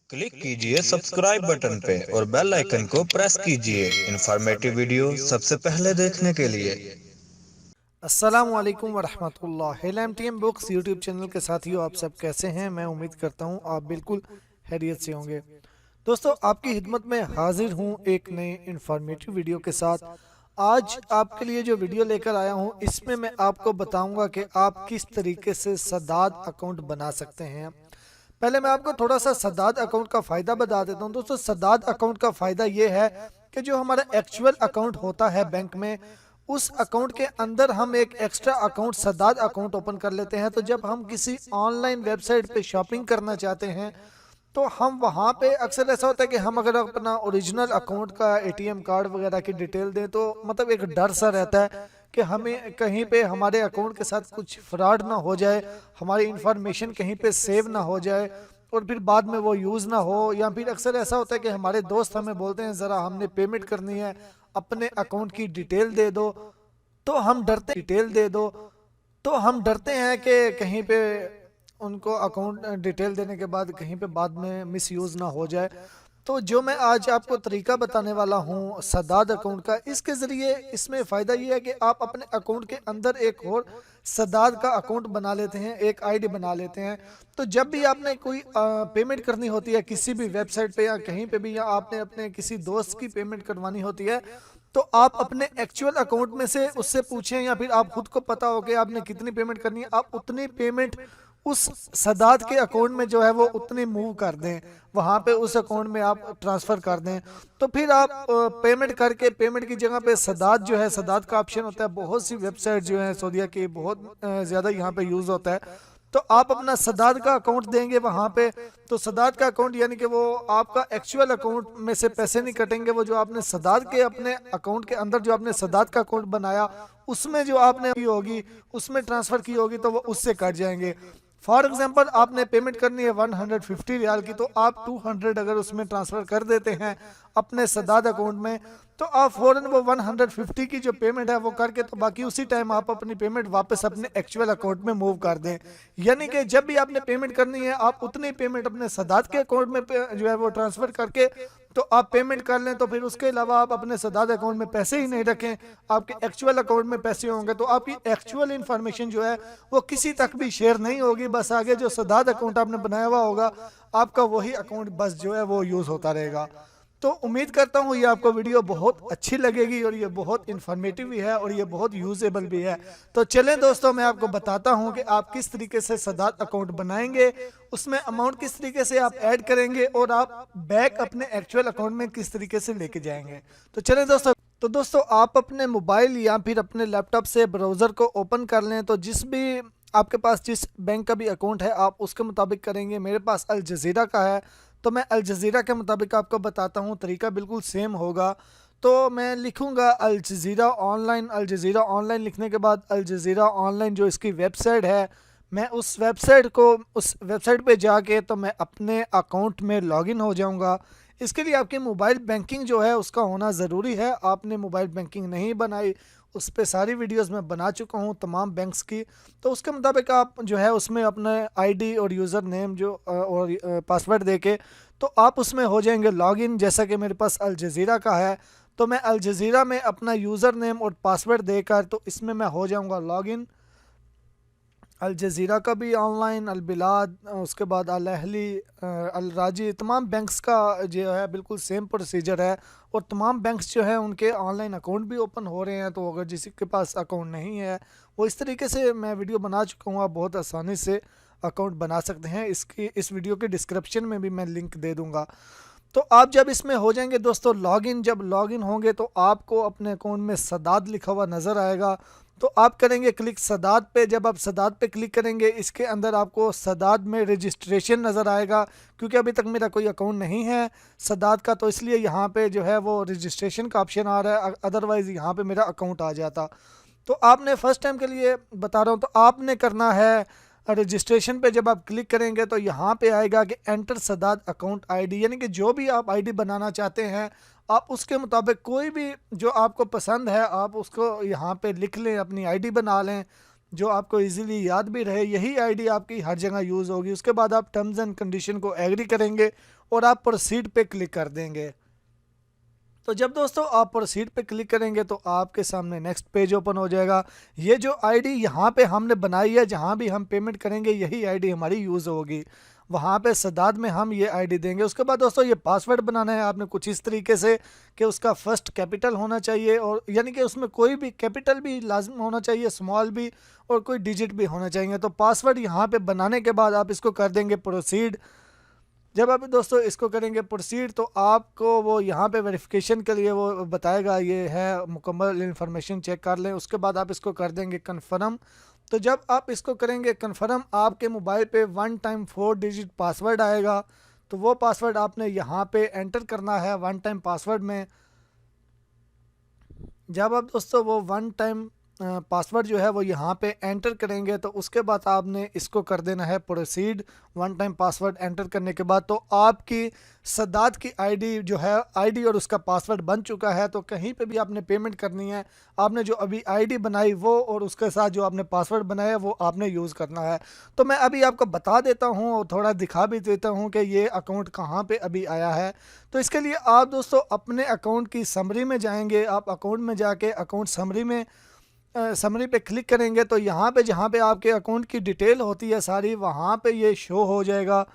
Click कीजिए subscribe button पे और बेल आइकन को प्रेस कीजिए इंफॉर्मेटिव वीडियो सबसे पहले देखने के लिए। अस्सलामुअलैकुम वरहमतुल्लाह। एलएमटीएम बुक्स यूट्यूब चैनल के साथियों, आप सब कैसे हैं? मैं उम्मीद करता हूं आप बिल्कुल खैरियत से होंगे। दोस्तों, आपकी खिदमत में हाजिर हूं एक नए इंफॉर्मेटिव वीडियो के साथ। आज आपके लिए जो वीडियो लेकर आया हूं, इसमें मैं आपको बताऊंगा कि आप किस तरीके से सदाद अकाउंट बना सकते हैं। पहले मैं आपको थोड़ा सा सदाद अकाउंट का फ़ायदा बता देता हूं। दोस्तों, सदाद अकाउंट का फ़ायदा ये है कि जो हमारा एक्चुअल अकाउंट होता है बैंक में, उस अकाउंट के अंदर हम एक extra account SADAD account open कर लेते हैं। तो जब हम किसी ऑनलाइन वेबसाइट पे शॉपिंग करना चाहते हैं, तो हम वहाँ पे अक्सर ऐसा होता है कि हम अगर अपना ओरिजिनल अकाउंट का एटीएम कार्ड वगैरह की डिटेल दें, तो मतलब एक डर सा रहता है कि हमें कहीं पे हमारे अकाउंट के साथ कुछ फ्रॉड ना हो जाए, हमारी इंफॉर्मेशन कहीं पे सेव ना हो जाए और फिर बाद में वो यूज़ ना हो। या फिर अक्सर ऐसा होता है कि हमारे दोस्त हमें बोलते हैं ज़रा हमने पेमेंट करनी है, अपने अकाउंट की डिटेल दे दो। तो हम डरते हैं कि कहीं पे उनको अकाउंट डिटेल देने के बाद कहीं पे बाद में मिसयूज़ ना हो जाए। तो जो मैं आज आपको तरीका बताने वाला हूँ सदाद अकाउंट का, इसके ज़रिए इसमें फ़ायदा ये है कि आप अपने अकाउंट के अंदर एक और सदाद का अकाउंट बना लेते हैं, एक आईडी बना लेते हैं। तो जब भी आपने कोई पेमेंट करनी होती है किसी भी वेबसाइट पे या कहीं पे भी, या आपने अपने किसी दोस्त की पेमेंट करवानी होती है, तो आप अपने एक्चुअल अकाउंट में से उससे पूछें, या फिर आप खुद को पता हो कि आपने कितनी पेमेंट करनी है, आप उतनी पेमेंट उस सदाद के अकाउंट में जो है वो उतनी मूव कर दें, वहाँ पे उस अकाउंट में आप ट्रांसफ़र कर दें। तो फिर आप पेमेंट करके, पेमेंट की जगह पे सदाद जो है, सदाद का ऑप्शन होता है। बहुत सी वेबसाइट जो है सऊदीया की बहुत ज़्यादा यहाँ पे यूज़ होता है। तो आप अपना सदाद का अकाउंट देंगे वहाँ पे, तो सदाद का अकाउंट यानी कि वो आपका एक्चुअल अकाउंट में से पैसे नहीं कटेंगे। वो जो आपने सदाद के अपने अकाउंट के अंदर जो आपने सदाद का अकाउंट बनाया, उसमें जो आपने की होगी, उसमें ट्रांसफ़र की होगी, तो वो उससे कट जाएंगे। फॉर एग्जांपल आपने पेमेंट करनी है 150 रियाल की, तो आप 200 अगर उसमें ट्रांसफ़र कर देते हैं अपने सदाद अकाउंट में, तो आप फ़ौरन वो 150 की जो पेमेंट है वो करके, तो बाकी उसी टाइम आप अपनी पेमेंट वापस अपने एक्चुअल अकाउंट में मूव कर दें। यानी कि जब भी आपने पेमेंट करनी है, आप उतनी पेमेंट अपने सदाद के अकाउंट में जो है वो ट्रांसफ़र करके तो आप पेमेंट कर लें। तो फिर उसके अलावा आप अपने सदाद अकाउंट में पैसे ही नहीं रखें, आपके एक्चुअल अकाउंट में पैसे होंगे, तो आपकी एक्चुअल इन्फॉर्मेशन जो है वो किसी तक भी शेयर नहीं होगी। बस आगे जो सदाद अकाउंट आपने बनाया हुआ होगा, आपका वही अकाउंट बस जो है वो यूज़ होता रहेगा। तो उम्मीद करता हूँ ये आपको वीडियो बहुत अच्छी लगेगी और ये बहुत इन्फॉर्मेटिव भी है और ये बहुत यूजेबल भी है। तो चलें दोस्तों, मैं आपको बताता हूँ कि आप किस तरीके से सदाद अकाउंट बनाएंगे, उसमें अमाउंट किस तरीके से आप ऐड करेंगे और आप बैक अपने एक्चुअल अकाउंट में किस तरीके से लेके जाएंगे। तो चलें दोस्तों। तो दोस्तों, आप अपने मोबाइल या फिर अपने लैपटॉप से ब्राउज़र को ओपन कर लें। तो जिस भी आपके पास जिस बैंक का भी अकाउंट है, आप उसके मुताबिक करेंगे। मेरे पास अल जज़ीरा का है, तो मैं अल जज़ीरा के मुताबिक आपको बताता हूँ, तरीका बिल्कुल सेम होगा। तो मैं लिखूँगा Al Jazeera online. Al Jazeera online लिखने के बाद अल जज़ीरा ऑनलाइन जो इसकी वेबसाइट है, मैं उस वेबसाइट पे जाके तो मैं अपने अकाउंट में लॉगिन हो जाऊँगा। इसके लिए आपकी मोबाइल बैंकिंग जो है उसका होना ज़रूरी है। आपने मोबाइल बैंकिंग नहीं बनाई, उस पे सारी वीडियोस मैं बना चुका हूँ तमाम बैंक्स की। तो उसके मुताबिक आप जो है उसमें अपना आईडी और यूज़र नेम जो और पासवर्ड देके तो आप उसमें हो जाएंगे लॉगिन। जैसा कि मेरे पास अल जज़ीरा का है, तो मैं अल जज़ीरा में अपना यूज़र नेम और पासवर्ड देकर तो इसमें मैं हो जाऊँगा लॉगिन। अल जज़ीरा का भी ऑनलाइन, अल बिलाद, उसके बाद अल अहली, अल राजी, तमाम बैंक्स का जो है बिल्कुल सेम प्रोसीजर है। और तमाम बैंक्स जो है उनके ऑनलाइन अकाउंट भी ओपन हो रहे हैं। तो अगर किसी के पास अकाउंट नहीं है, वो इस तरीके से मैं वीडियो बना चुका हूँ, आप बहुत आसानी से अकाउंट बना सकते हैं। इस वीडियो के डिस्क्रिप्शन में भी मैं लिंक दे दूँगा। तो आप जब इसमें हो जाएंगे दोस्तों लॉगिन, जब लॉगिन होंगे तो आपको अपने अकाउंट में सदाद लिखा हुआ नज़र आएगा। तो आप करेंगे क्लिक सदाद पे। जब आप सदाद पे क्लिक करेंगे, इसके अंदर आपको सदाद में रजिस्ट्रेशन नज़र आएगा। क्योंकि अभी तक मेरा कोई अकाउंट नहीं है सदाद का, तो इसलिए यहाँ पे जो है वो रजिस्ट्रेशन का ऑप्शन आ रहा है, अदरवाइज़ यहाँ पे मेरा अकाउंट आ जाता। तो आपने फ़र्स्ट टाइम के लिए बता रहा हूँ, तो आपने करना है रजिस्ट्रेशन पे जब आप क्लिक करेंगे तो यहाँ पे आएगा कि एंटर सदाद अकाउंट आईडी, यानी कि जो भी आप आईडी बनाना चाहते हैं, आप उसके मुताबिक कोई भी जो आपको पसंद है आप उसको यहाँ पे लिख लें, अपनी आईडी बना लें। जो आपको इजीली याद भी रहे, यही आईडी आपकी हर जगह यूज़ होगी। उसके बाद आप टर्म्स एंड कंडीशन को एग्री करेंगे और आप प्रोसीड पे क्लिक कर देंगे। तो जब दोस्तों आप प्रोसीड पे क्लिक करेंगे तो आपके सामने नेक्स्ट पेज ओपन हो जाएगा। ये जो आईडी यहाँ पे हमने बनाई है, जहाँ भी हम पेमेंट करेंगे यही आईडी हमारी यूज़ होगी। वहाँ पे सदाद में हम ये आईडी देंगे। उसके बाद दोस्तों ये पासवर्ड बनाना है आपने कुछ इस तरीके से कि उसका फर्स्ट कैपिटल होना चाहिए, और यानी कि उसमें कोई भी कैपिटल भी लाजम होना चाहिए, स्मॉल भी, और कोई डिजिट भी होना चाहिए। तो पासवर्ड यहाँ पे बनाने के बाद आप इसको कर देंगे प्रोसीड। जब आप दोस्तों इसको करेंगे प्रोसीड तो आपको वो यहाँ पे वेरिफिकेशन के लिए वो बताएगा ये है मुकम्मल इन्फॉर्मेशन चेक कर लें। उसके बाद आप इसको कर देंगे कन्फर्म। तो जब आप इसको करेंगे कन्फर्म, आपके मोबाइल पे 1 टाइम 4 डिजिट पासवर्ड आएगा। तो वो पासवर्ड आपने यहाँ पे एंटर करना है 1 टाइम पासवर्ड में। जब आप दोस्तों वो 1 टाइम पासवर्ड जो है वो यहाँ पे एंटर करेंगे तो उसके बाद आपने इसको कर देना है प्रोसीड। 1 टाइम पासवर्ड एंटर करने के बाद तो आपकी सदाद की आईडी जो है, आईडी और उसका पासवर्ड बन चुका है। तो कहीं पे भी आपने पेमेंट करनी है, आपने जो अभी आईडी बनाई वो और उसके साथ जो आपने पासवर्ड बनाया वो आपने यूज़ करना है। तो मैं अभी आपको बता देता हूँ और थोड़ा दिखा भी देता हूँ कि ये अकाउंट कहाँ पे अभी आया है। तो इसके लिए आप दोस्तों अपने अकाउंट की समरी में जाएंगे। आप अकाउंट में जाके अकाउंट समरी में समरी पे क्लिक करेंगे तो यहाँ पे जहाँ पे आपके अकाउंट की डिटेल होती है सारी, वहाँ पे ये शो हो जाएगा।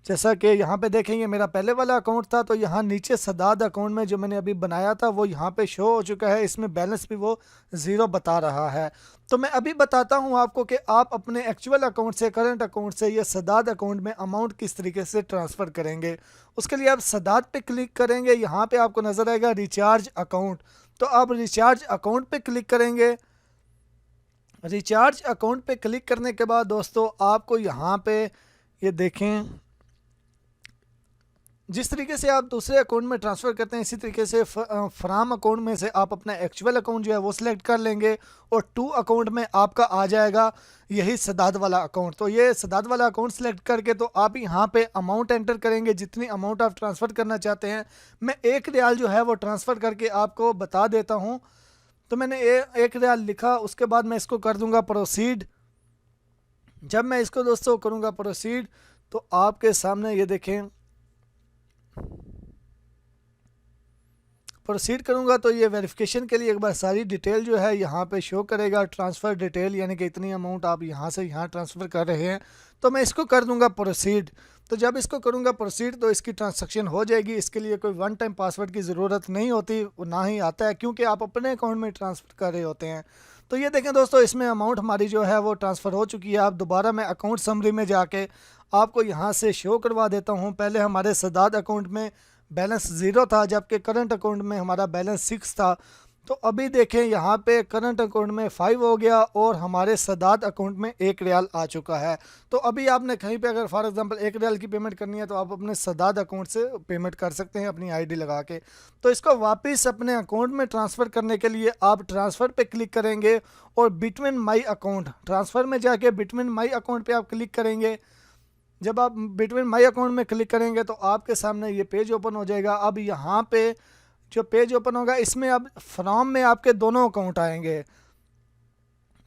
जैसा कि यहाँ पे देखेंगे मेरा पहले वाला अकाउंट था, तो यहाँ नीचे सदाद अकाउंट में जो मैंने अभी बनाया था वो यहाँ पे शो हो चुका है। इसमें बैलेंस भी वो 0 बता रहा है। तो मैं अभी बताता हूँ आपको कि आप अपने एक्चुअल अकाउंट से, करंट अकाउंट से ये सदाद अकाउंट में अमाउंट किस तरीके से ट्रांसफ़र करेंगे। उसके लिए आप सदाद पे क्लिक करेंगे, यहाँ पे आपको नज़र आएगा रिचार्ज अकाउंट। तो आप रिचार्ज अकाउंट पे क्लिक करेंगे। रिचार्ज अकाउंट पे क्लिक करने के बाद दोस्तों आपको यहाँ पे ये देखें, जिस तरीके से आप दूसरे अकाउंट में ट्रांसफ़र करते हैं इसी तरीके से फ्राम अकाउंट में से आप अपना एक्चुअल अकाउंट जो है वो सिलेक्ट कर लेंगे और टू अकाउंट में आपका आ जाएगा यही सदाद वाला अकाउंट। तो ये सदाद वाला अकाउंट सेलेक्ट करके तो आप यहाँ पे अमाउंट एंटर करेंगे, जितनी अमाउंट आप ट्रांसफ़र करना चाहते हैं। मैं 1 रियाल जो है वो ट्रांसफ़र करके आपको बता देता हूँ। तो मैंने 1 रियाल लिखा, उसके बाद मैं इसको कर दूंगा प्रोसीड। जब मैं इसको दोस्तों करूंगा प्रोसीड तो आपके सामने ये देखें, प्रोसीड करूंगा तो ये वेरिफिकेशन के लिए एक बार सारी डिटेल जो है यहाँ पे शो करेगा। ट्रांसफ़र डिटेल यानी कि इतनी अमाउंट आप यहाँ से यहाँ ट्रांसफ़र कर रहे हैं। तो मैं इसको कर दूंगा प्रोसीड। तो जब इसको करूंगा प्रोसीड तो इसकी ट्रांजैक्शन हो जाएगी। इसके लिए कोई 1 टाइम पासवर्ड की ज़रूरत नहीं होती, ना ही आता है, क्योंकि आप अपने अकाउंट में ट्रांसफ़र कर रहे होते हैं। तो ये देखें दोस्तों, इसमें अमाउंट हमारी जो है वो ट्रांसफ़र हो चुकी है। आप दोबारा मैं अकाउंट समरी में जाके आपको यहाँ से शो करवा देता हूँ। पहले हमारे सदाद अकाउंट में बैलेंस 0 था, जबकि करंट अकाउंट में हमारा बैलेंस 6 था। तो अभी देखें यहाँ पे करंट अकाउंट में 5 हो गया और हमारे सदाद अकाउंट में 1 रियाल आ चुका है। तो अभी आपने कहीं पे अगर फॉर एग्जांपल 1 रियाल की पेमेंट करनी है तो आप अपने सदाद अकाउंट से पेमेंट कर सकते हैं अपनी आईडी लगा के। तो इसको वापस अपने अकाउंट में ट्रांसफ़र करने के लिए आप ट्रांसफ़र पे क्लिक करेंगे और बिटवीन माई अकाउंट, ट्रांसफ़र में जाके बिटवीन माई अकाउंट पर आप क्लिक करेंगे। जब आप बिटवीन माई अकाउंट में क्लिक करेंगे तो आपके सामने ये पेज ओपन हो जाएगा। अब यहाँ पे जो पेज ओपन होगा इसमें अब फ्रॉम में आपके दोनों अकाउंट आएंगे।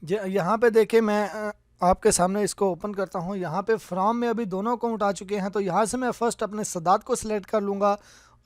यहाँ पे देखिए मैं आपके सामने इसको ओपन करता हूँ। यहाँ पे फ्रॉम में अभी दोनों अकाउंट आ चुके हैं। तो यहाँ से मैं फ़र्स्ट अपने सदाद को सिलेक्ट कर लूँगा।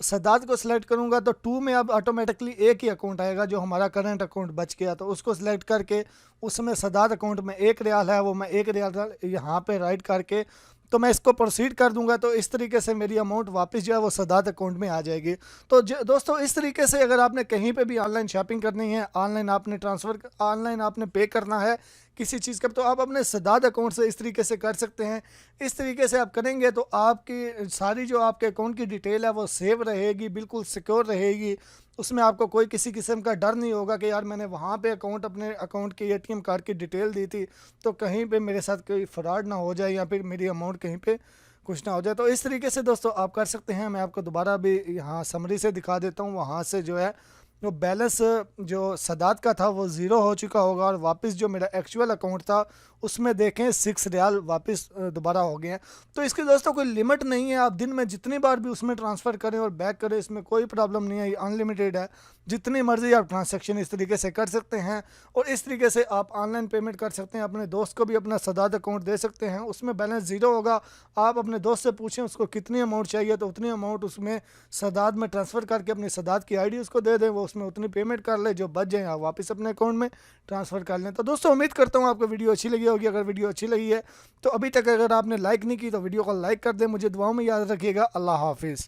सदाद को सिलेक्ट करूँगा तो 2 में अब ऑटोमेटिकली एक ही अकाउंट आएगा जो हमारा करंट अकाउंट बच गया। तो उसको सिलेक्ट करके उसमें सदाद अकाउंट में 1 रियाल है वो मैं 1 रियाल यहाँ पे राइट करके तो मैं इसको प्रोसीड कर दूंगा। तो इस तरीके से मेरी अमाउंट वापस जो है वो सदाद अकाउंट में आ जाएगी। तो दोस्तों इस तरीके से अगर आपने कहीं पे भी ऑनलाइन शॉपिंग करनी है, ऑनलाइन आपने ट्रांसफ़र, ऑनलाइन आपने पे करना है किसी चीज़ का, तो आप अपने सदाद अकाउंट से इस तरीके से कर सकते हैं। इस तरीके से आप करेंगे तो आपकी सारी जो आपके अकाउंट की डिटेल है वो सेव रहेगी, बिल्कुल सिक्योर रहेगी। उसमें आपको कोई किसी किस्म का डर नहीं होगा कि यार मैंने वहाँ पे अपने अकाउंट के ATM कार्ड की डिटेल दी थी तो कहीं पे मेरे साथ कोई फ्रॉड ना हो जाए या फिर मेरी अमाउंट कहीं पे कुछ ना हो जाए। तो इस तरीके से दोस्तों आप कर सकते हैं। मैं आपको दोबारा भी यहाँ समरी से दिखा देता हूँ। वहाँ से जो है वो बैलेंस जो सदाद का था वो 0 हो चुका होगा और वापस जो मेरा एक्चुअल अकाउंट था उसमें देखें 6 रियाल वापस दोबारा हो गए हैं। तो इसकी दोस्तों कोई लिमिट नहीं है, आप दिन में जितनी बार भी उसमें ट्रांसफ़र करें और बैक करें, इसमें कोई प्रॉब्लम नहीं है, ये अनलिमिटेड है। जितनी मर्ज़ी आप ट्रांसैक्शन इस तरीके से कर सकते हैं। और इस तरीके से आप ऑनलाइन पेमेंट कर सकते हैं, अपने दोस्त को भी अपना सदाद अकाउंट दे सकते हैं। उसमें बैलेंस ज़ीरो होगा, आप अपने दोस्त से पूछें उसको कितनी अमाउंट चाहिए तो उतनी अमाउंट उसमें सदाद में ट्रांसफ़र करके अपनी सदाद की आईडी उसको दे दें, वो उसमें उतनी पेमेंट कर ले, जो बच जाए आप वापस अपने अकाउंट में ट्रांसफ़र कर लें। तो दोस्तों उम्मीद करता हूँ आपको वीडियो अच्छी लगी होगी। अगर वीडियो अच्छी लगी है तो अभी तक अगर आपने लाइक नहीं की तो वीडियो को लाइक कर दें। मुझे दुआओं में याद रखिएगा। अल्लाह हाफिज़।